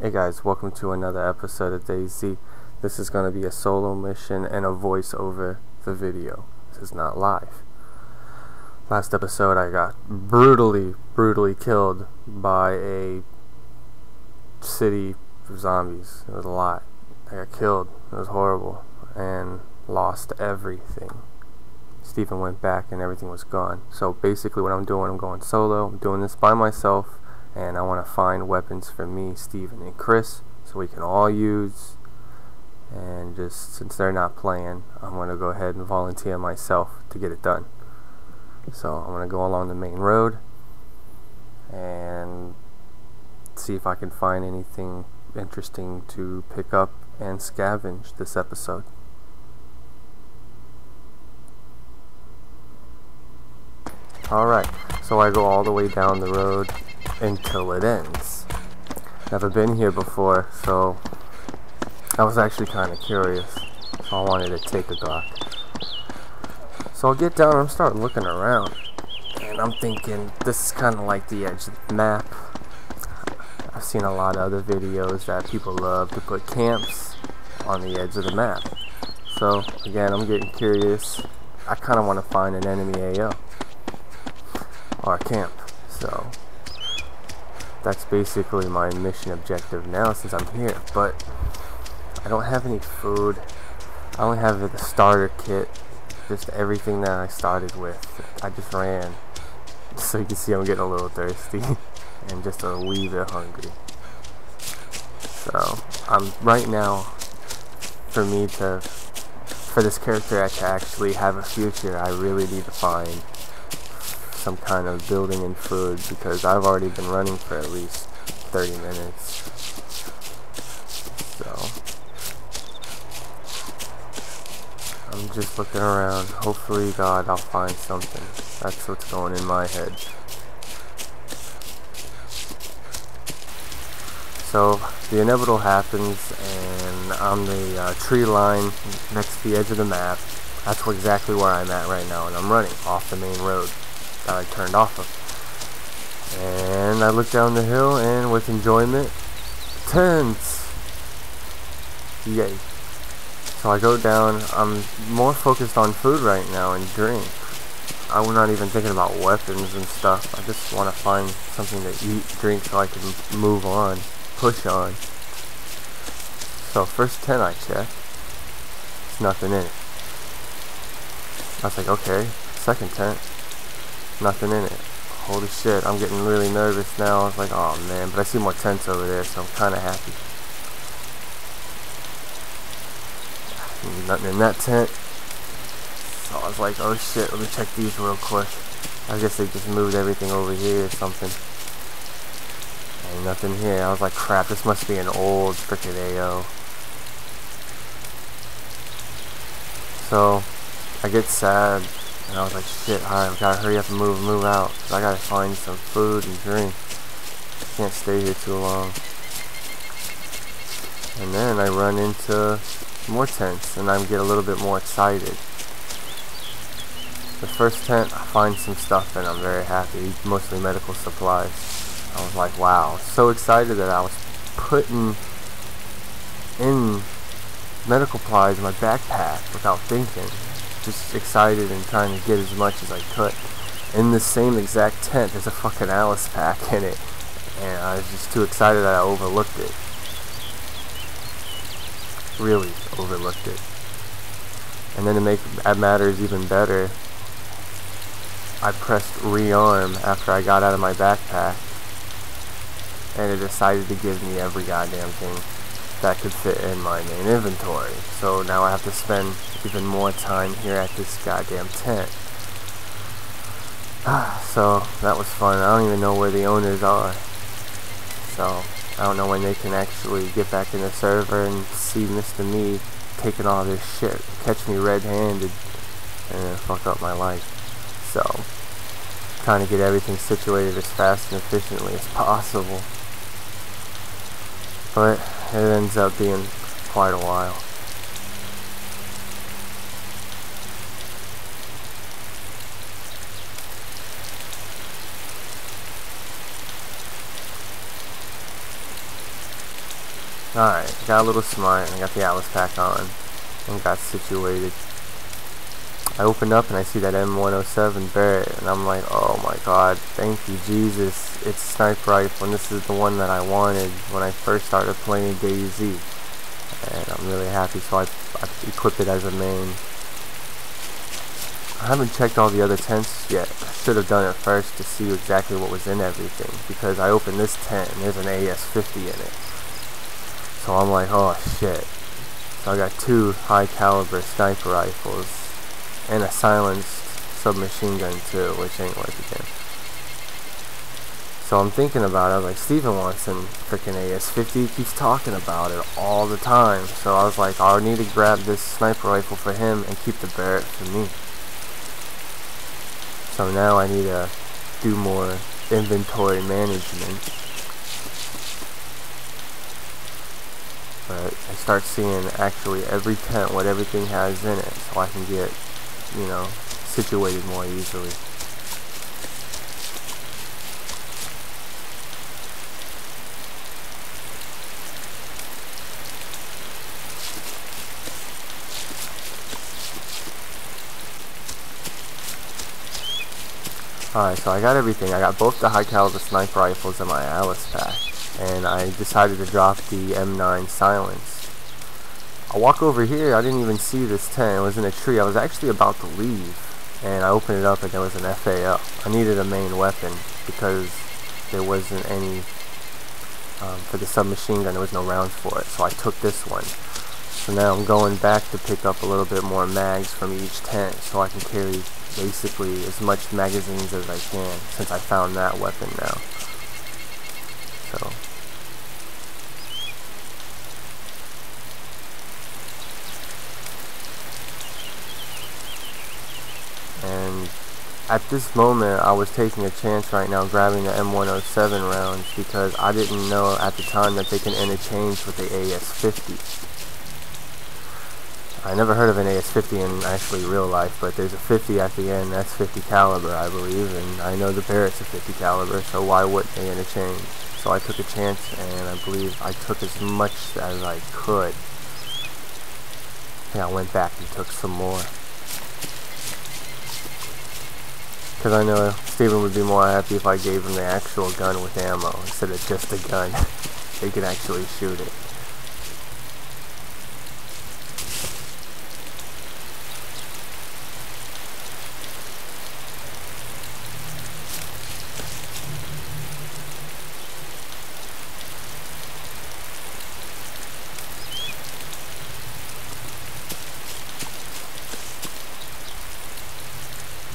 Hey guys, welcome to another episode of DayZ. This is going to be a solo mission and a voice over the video. This is not live. Last episode I got brutally killed by a city of zombies. It was a lot. I got killed. It was horrible. And lost everything. Stephen went back and everything was gone. So basically what I'm doing, I'm going solo. I'm doing this by myself. And I want to find weapons for me, Steven, and Chris, so we can all use. And just since they're not playing, I'm going to go ahead and volunteer myself to get it done. So I'm going to go along the main road and see if I can find anything interesting to pick up and scavenge this episode. Alright, so I go all the way down the road until it ends. Never been here before, so I was actually kind of curious, so I wanted to take a look. So I'll get down and I'm starting looking around, and I'm thinking this is kind of like the edge of the map. I've seen a lot of other videos that people love to put camps on the edge of the map. So again, I'm getting curious. I kind of want to find an enemy AO or a camp, so that's basically my mission objective now since I'm here. But I don't have any food. I only have the starter kit, just everything that I started with. I just ran, so you can see I'm getting a little thirsty and just a wee bit hungry. So right now, for this character to actually have a future, I really need to find some kind of building and food, because I've already been running for at least 30 minutes. So I'm just looking around. Hopefully, God, I'll find something. That's what's going in my head. So the inevitable happens, and on the tree line next to the edge of the map, that's exactly where I'm at right now, and I'm running off the main road that I turned off of. And I look down the hill, and with enjoyment, tents! Yay. So I go down. I'm more focused on food right now and drink. I'm not even thinking about weapons and stuff. I just want to find something to eat, drink, so I can move on, push on. So first tent I check, there's nothing in it. I was like, okay. Second tent, nothing in it. Holy shit, I'm getting really nervous now. I was like, oh man, but I see more tents over there, so I'm kind of happy. Nothing in that tent. So I was like, oh shit, let me check these real quick. I guess they just moved everything over here or something. Ain't nothing here. I was like, crap, this must be an old frickin' AO. So I get sad. And I was like, shit, alright, I gotta hurry up and move out. I gotta find some food and drink. Can't stay here too long. And then I run into more tents, and I get a little bit more excited. The first tent, I find some stuff, and I'm very happy. Mostly medical supplies. I was like, wow. So excited that I was putting in medical supplies in my backpack without thinking. Just excited and trying to get as much as I could. In the same exact tent, there's a fucking Alice pack in it, and I was just too excited that I overlooked it. Really overlooked it. And then to make matters even better, I pressed rearm after I got out of my backpack, and it decided to give me every goddamn thing that could fit in my main inventory. So now I have to spend even more time here at this goddamn tent. So that was fun. I don't even know where the owners are. So I don't know when they can actually get back in the server and see Mr. Me taking all this shit, catch me red-handed, and then fuck up my life. So trying to get everything situated as fast and efficiently as possible. But it ends up being quite a while. Alright, got a little smart and I got the Alice pack on and got situated. I open up and I see that M107 Barrett and I'm like, oh my god, thank you Jesus, it's a sniper rifle and this is the one that I wanted when I first started playing DayZ. And I'm really happy, so I equipped it as a main. I haven't checked all the other tents yet. I should have done it first to see exactly what was in everything, because I opened this tent and there's an AS-50 in it. So I'm like, oh shit. So I got 2 high caliber sniper rifles and a silenced submachine gun too, which ain't worth it again. So I'm thinking about it, I was like, Steven wants some freaking AS-50, he keeps talking about it all the time. So I was like, I need to grab this sniper rifle for him and keep the Barrett for me. So now I need to do more inventory management. But I start seeing actually every tent, what everything has in it, so I can get, you know, situated more easily. Alright, so I got everything. I got both the high caliber sniper rifles in my Alice pack, and I decided to drop the M9 silence. I walk over here, I didn't even see this tent, it was in a tree. I was actually about to leave, and I opened it up and there was an FAL. I needed a main weapon because there wasn't any, for the submachine gun there was no rounds for it, so I took this one. So now I'm going back to pick up a little bit more mags from each tent so I can carry basically as much magazines as I can, since I found that weapon now. So and at this moment I was taking a chance right now grabbing the M107 rounds because I didn't know at the time that they can interchange with the AS-50. I never heard of an AS-50 in actually real life, but there's a 50 at the end, that's 50 caliber I believe, and I know the Barrett's a 50 caliber, so why wouldn't they interchange? So I took a chance, and I believe I took as much as I could. And I went back and took some more. Because I know Steven would be more happy if I gave him the actual gun with ammo instead of just a gun. They could actually shoot it.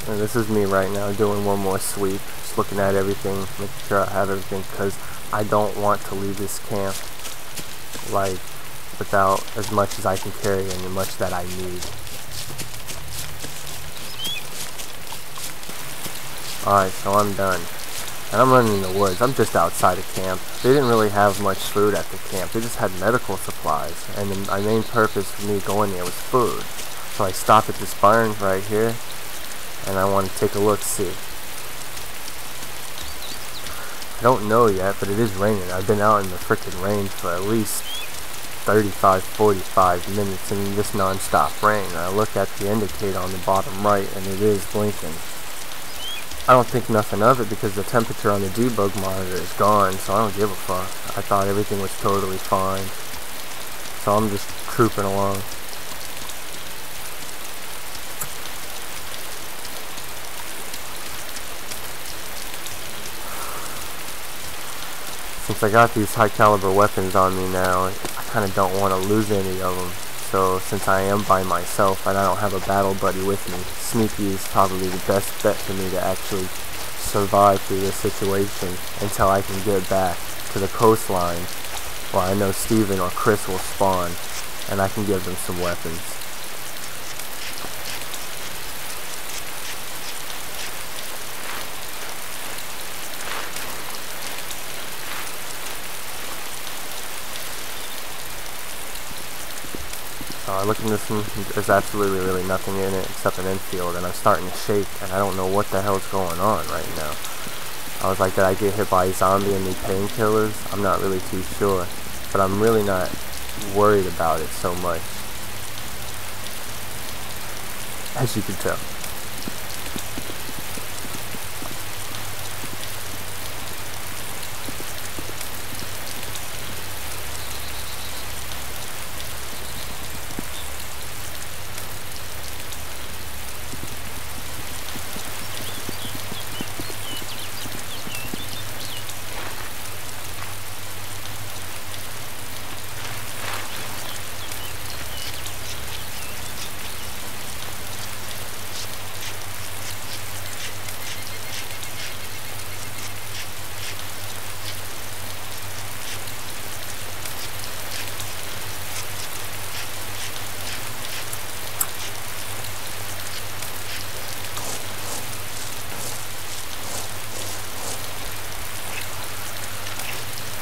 And this is me right now doing one more sweep, just looking at everything, making sure I have everything, because I don't want to leave this camp like without as much as I can carry and as much that I need. Alright, so I'm done. And I'm running in the woods. I'm just outside of camp. They didn't really have much food at the camp. They just had medical supplies. And my main purpose for me going there was food. So I stopped at this barn right here. And I want to take a look, see. I don't know yet, but it is raining. I've been out in the frickin' rain for at least 35-45 minutes in this non-stop rain. And I look at the indicator on the bottom right, and it is blinking. I don't think nothing of it because the temperature on the debug monitor is gone, so I don't give a fuck. I thought everything was totally fine. So I'm just trooping along. Since I got these high caliber weapons on me now, I kind of don't want to lose any of them. So since I am by myself and I don't have a battle buddy with me, sneaky is probably the best bet for me to actually survive through this situation until I can get back to the coastline where I know Steven or Chris will spawn and I can give them some weapons. I look in this one, there's absolutely really nothing in it except an infield, and I'm starting to shake, and I don't know what the hell's going on right now. I was like, did I get hit by a zombie and need painkillers? I'm not really too sure. but I'm really not worried about it so much, as you can tell.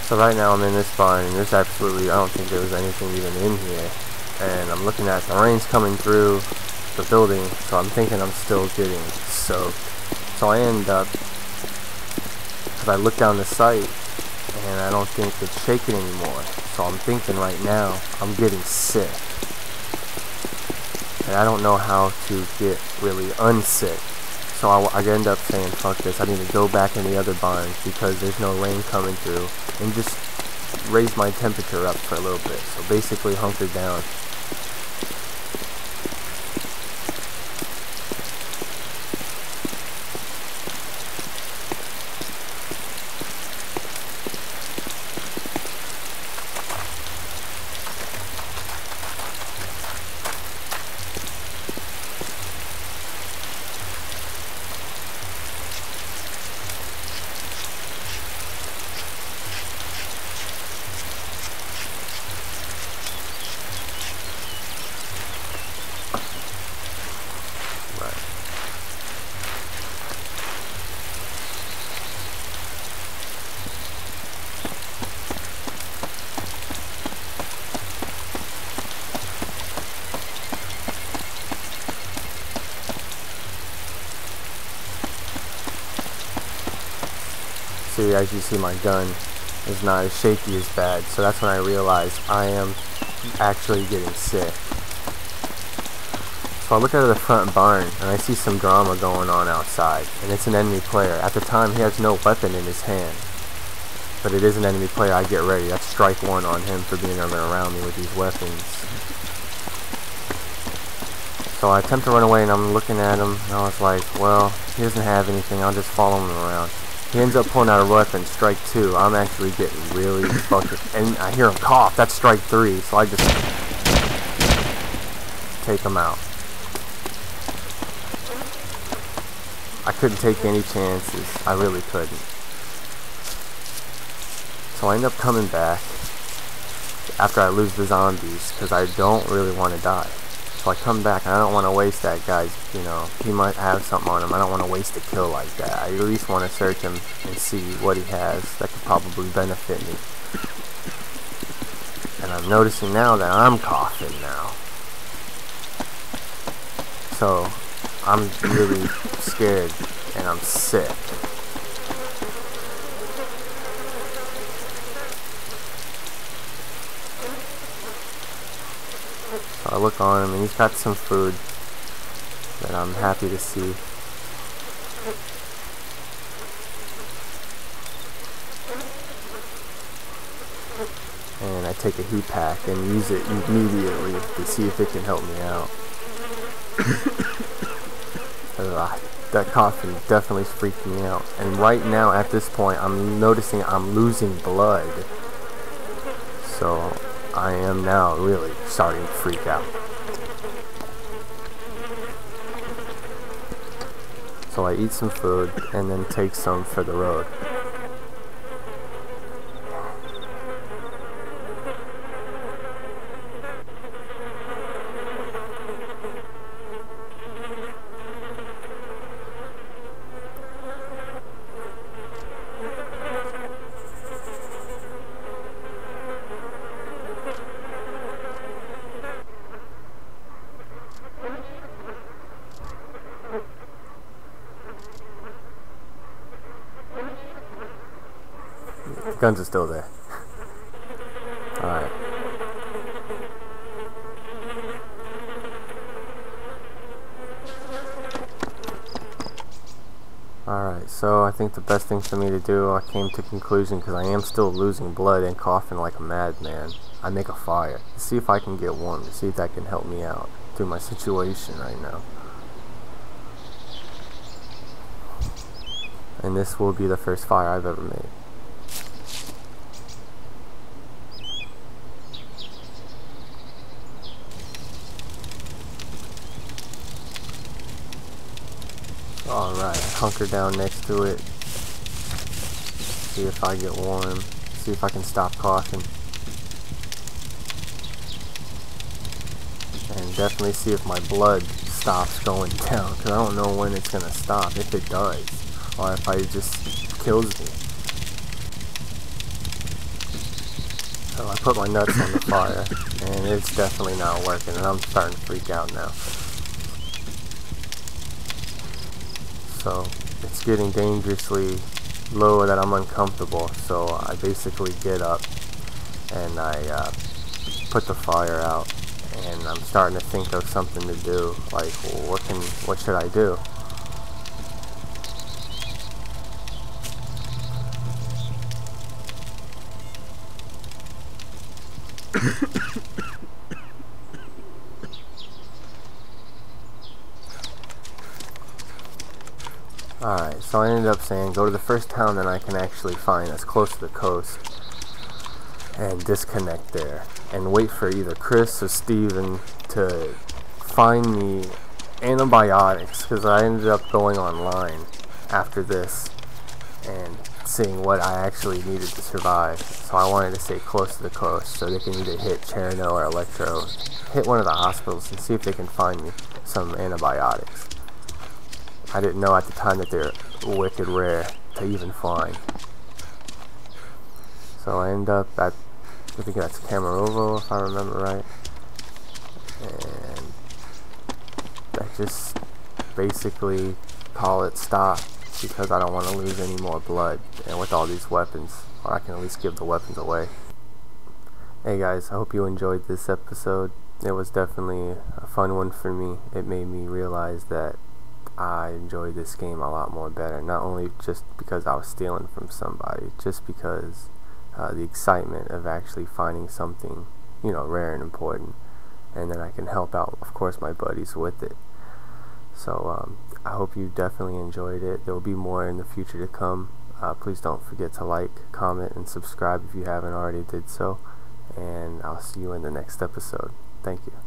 So right now I'm in this barn, and there's absolutely, I don't think there was anything even in here. And I'm looking at the rain's coming through the building, so I'm thinking I'm still getting soaked. So I end up, because I look down the sight, and I don't think it's shaking anymore. So I'm thinking right now, I'm getting sick. And I don't know how to get really unsick. So I end up saying, fuck this, I need to go back in the other barn because there's no rain coming through, and just raise my temperature up for a little bit. So basically hunker down. See, as you see, my gun is not as shaky as bad, so that's when I realized I am actually getting sick. So I look out of the front barn, and I see some drama going on outside, and it's an enemy player. At the time, he has no weapon in his hand, but it is an enemy player. I get ready. That's strike one on him for being around me with these weapons. So I attempt to run away, and I'm looking at him, and I was like, well, he doesn't have anything, I'll just follow him around. He ends up pulling out a weapon, strike two. I'm actually getting really fucking, and I hear him cough, that's strike three, so I just take him out. I couldn't take any chances, I really couldn't. So I end up coming back after I lose the zombies, because I don't really want to die. So I come back, and I don't want to waste that guy's, you know, he might have something on him. I don't want to waste a kill like that. I at least want to search him and see what he has that could probably benefit me. And I'm noticing now that I'm coughing now. So I'm really scared, and I'm sick. So I look on him, and he's got some food that I'm happy to see. And I take a heat pack and use it immediately to see if it can help me out. That coughing definitely freaked me out. And right now, at this point, I'm noticing I'm losing blood. So I am now really starting to freak out. So I eat some food and then take some for the road. The guns are still there. Alright. Alright, so I think the best thing for me to do, I came to conclusion because I am still losing blood and coughing like a madman. I make a fire to see if I can get warm, to see if that can help me out through my situation right now. And this will be the first fire I've ever made. Alright, hunker down next to it. See if I get warm. See if I can stop coughing. And definitely see if my blood stops going down, because I don't know when it's going to stop, if it does, or if it just kills me. So I put my nuts on the fire, and it's definitely not working, and I'm starting to freak out now. So it's getting dangerously low that I'm uncomfortable, so I basically get up and I put the fire out, and I'm starting to think of something to do, like, well, what should I do? Alright, so I ended up saying go to the first town that I can actually find that's close to the coast and disconnect there and wait for either Chris or Steven to find me antibiotics, because I ended up going online after this and seeing what I actually needed to survive. So I wanted to stay close to the coast so they can either hit Cherno or Electro, hit one of the hospitals and see if they can find me some antibiotics. I didn't know at the time that they're wicked rare to even find. So I end up at, I think that's Camarovo if I remember right. And I just basically call it stop because I don't want to lose any more blood. And with all these weapons, or I can at least give the weapons away. Hey guys, I hope you enjoyed this episode. It was definitely a fun one for me. It made me realize that I enjoyed this game a lot more better, not only just because I was stealing from somebody, just because the excitement of actually finding something, you know, rare and important, and then I can help out, of course, my buddies with it. So I hope you definitely enjoyed it. There will be more in the future to come. Please don't forget to like, comment, and subscribe if you haven't already did so, and I'll see you in the next episode. Thank you.